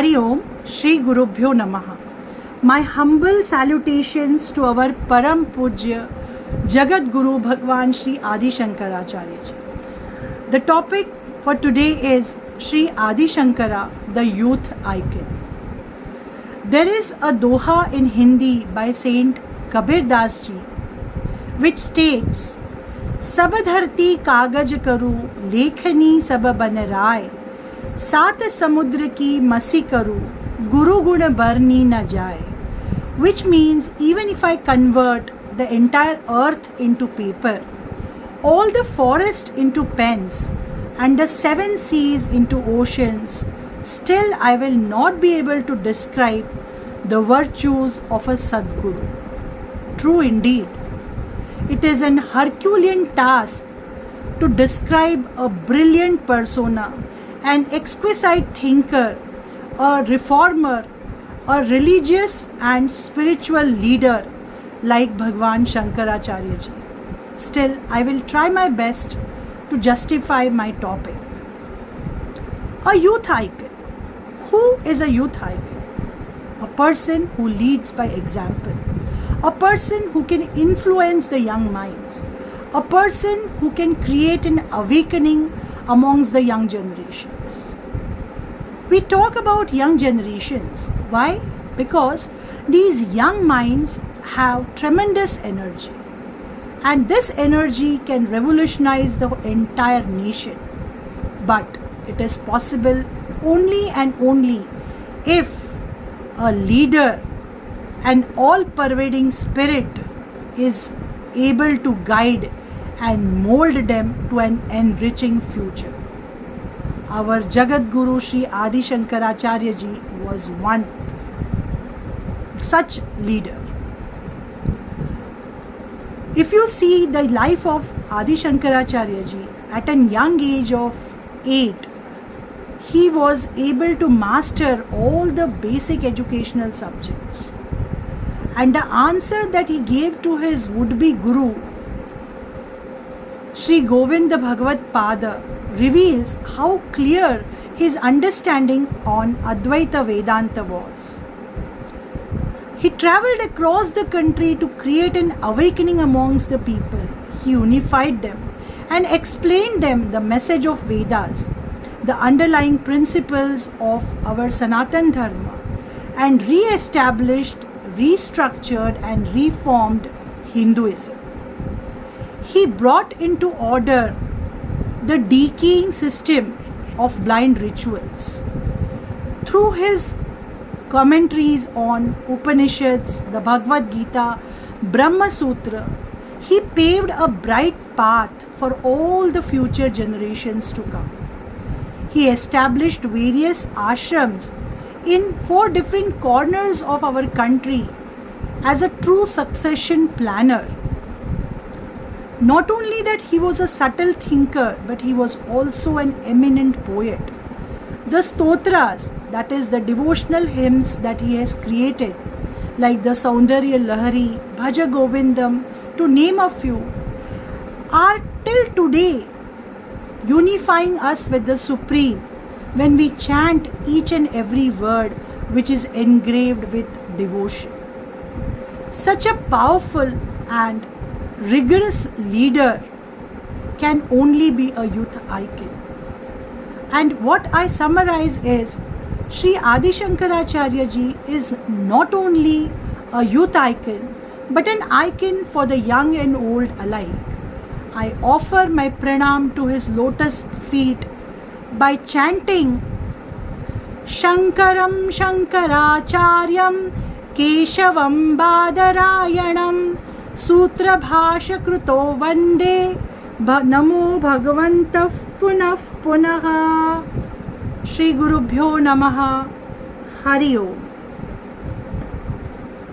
Hari Om, Shri Gurubhyo Namaha. My humble salutations to our Param Pujya Jagat Guru Bhagwan Shri Adi Shankaracharya Ji. The topic for today is Shri Adi Shankara, the youth icon. There is a doha in Hindi by Saint Kabir Das Ji which states, सब धरती कागज करूँ लेखनी सब बन राय, सात समुद्र की मसी करूँ गुरु गुण बरनी न जाए. Which means even if I convert the entire earth into paper, all the forest into pens and the seven seas into oceans, still I will not be able to describe the virtues of a Sadguru. True indeed. It is an Herculean task to describe a brilliant persona, an exquisite thinker, a reformer, a religious and spiritual leader like Bhagwan Shankaracharya Ji. Still, I will try my best to justify my topic. A youth icon. Who is a youth icon? A person who leads by example. A person who can influence the young minds. A person who can create an awakening amongst the young generations. We talk about young generations. Why? Because these young minds have tremendous energy. And this energy can revolutionize the entire nation. But it is possible only and only if a leader, an all-pervading spirit is able to guide and mold them to an enriching future. Our Jagat Guru Shri Adi Shankaracharya Ji was one such leader. If you see the life of Adi Shankaracharya Ji, at a young age of 8, he was able to master all the basic educational subjects. And the answer that he gave to his would-be guru, Sri Govinda Bhagavat Pada, reveals how clear his understanding on Advaita Vedanta was. He travelled across the country to create an awakening amongst the people. He unified them and explained them the message of Vedas, the underlying principles of our Sanatan Dharma, and re-established, restructured and reformed Hinduism. He brought into order the decaying system of blind rituals. Through his commentaries on Upanishads, the Bhagavad Gita, Brahma Sutra, he paved a bright path for all the future generations to come. He established various ashrams in 4 different corners of our country as a true succession planner. Not only that he was a subtle thinker, but he was also an eminent poet. The stotras, that is the devotional hymns that he has created, like the Saundarya Lahari, Bhaja Govindam, to name a few, are till today unifying us with the Supreme when we chant each and every word which is engraved with devotion. Such a powerful and rigorous leader can only be a youth icon. And what I summarize is, Sri Adi Shankaracharya Ji is not only a youth icon, but an icon for the young and old alike. I offer my pranam to his lotus feet by chanting Shankaram Shankaracharyam Keshavam Badarayanam Sutra Bhasha Kruto Vande Namo Bhagavantah Punah Punah. Shri Gurubhyo Namaha. Hari Om.